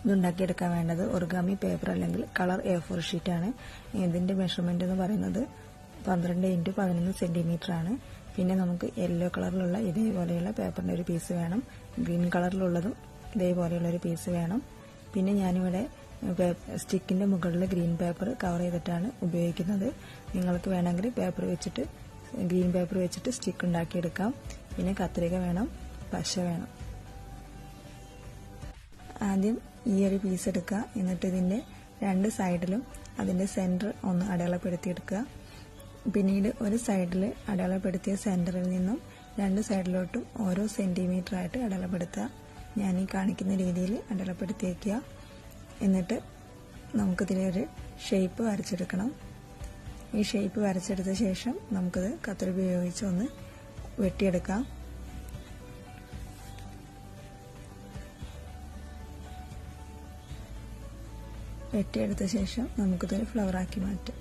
ഇതുണ്ടാക്കിയെടുക്കാൻ വേണ്ടത് origami paper അല്ലെങ്കിൽ colour A4 ഷീറ്റാണ്. ഇതിന്റെ മെഷർമെന്റ് എന്ന് പറയുന്നത് 12 × 11 സെന്റിമീറ്റർ ആണ്. പിന്നെ നമുക്ക് യെല്ലോ കളറിലുള്ള ഇതേപോലെയുള്ള പേപ്പറിന്റെ ഒരു പീസ് വേണം. ഗ്രീൻ കളറിലുള്ളതും ഇതേപോലെയുള്ള ഒരു പീസ് വേണം. പിന്നെ ഞാനിവിടെ സ്റ്റിക്കിന്റെ മുകളിൽ ഗ്രീൻ പേപ്പർ കവർ ചെയ്തിട്ടാണ് ഉപയോഗിക്കുന്നത്. നിങ്ങൾക്ക് വേണമെങ്കിൽ ഗ്രീൻ പേപ്പർ വെച്ചിട്ട് സ്റ്റിക്ക് ഉണ്ടാക്കിയെടുക്കാം. പിന്നെ കത്രിക വേണം, പശ വേണം. ആദ്യം ഈ ഒരു പീസ് എടുക്കുക. എന്നിട്ട് ഇതിന്റെ രണ്ട് സൈഡിലും അതിന്റെ സെന്റർ ഒന്ന് അടയാളപ്പെടുത്തിയെടുക്കുക. പിന്നീട് ഒരു സൈഡിൽ അടയാളപ്പെടുത്തിയ സെന്ററിൽ നിന്നും രണ്ട് സൈഡിലോട്ടും ഓരോ സെന്റിമീറ്റർ ആയിട്ട് അടയാളപ്പെടുത്തുക. ഞാൻ ഈ കാണിക്കുന്ന രീതിയിൽ അടയാളപ്പെടുത്തി വയ്ക്കുക. എന്നിട്ട് നമുക്കിതിലൊരു ഷേപ്പ് വരച്ചെടുക്കണം. ഈ ഷേപ്പ് വരച്ചെടുത്ത ശേഷം നമുക്കിത് കത്രിക ഉപയോഗിച്ച് ഒന്ന് വെട്ടിയെടുക്കാം. വെട്ടിയെടുത്ത ശേഷം നമുക്കിതൊരു ഫ്ലവറാക്കി മാറ്റാം.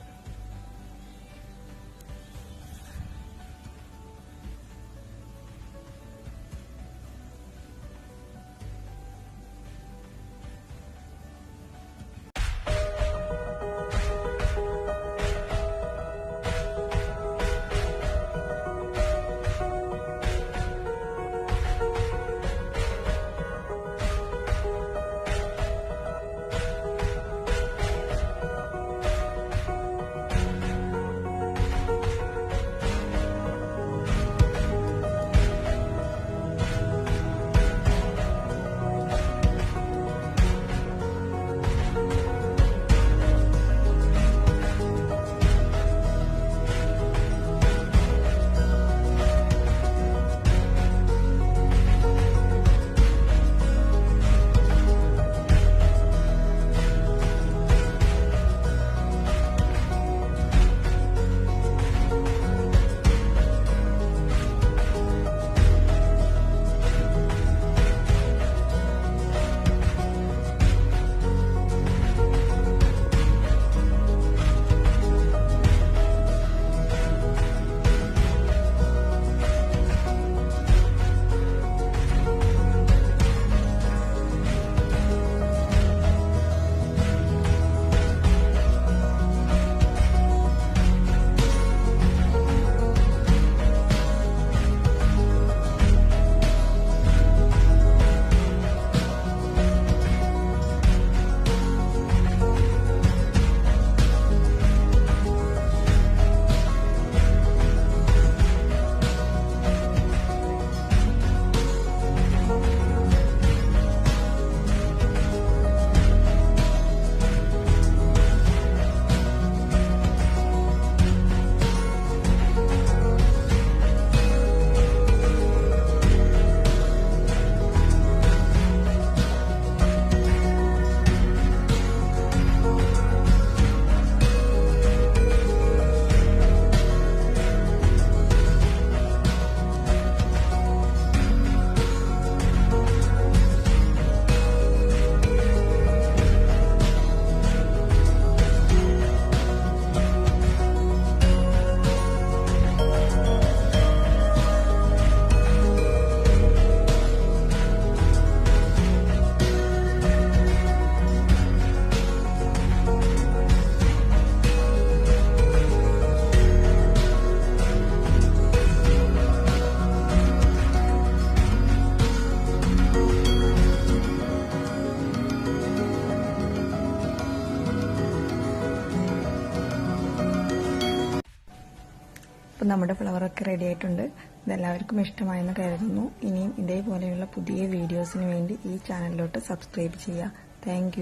അപ്പോൾ നമ്മുടെ ഫ്ലവറൊക്കെ റെഡി ആയിട്ടുണ്ട്. ഇതെല്ലാവർക്കും ഇഷ്ടമായെന്ന് കരുതുന്നു. ഇനിയും ഇതേപോലെയുള്ള പുതിയ വീഡിയോസിന് വേണ്ടി ഈ ചാനലിലോട്ട് സബ്സ്ക്രൈബ് ചെയ്യുക. താങ്ക്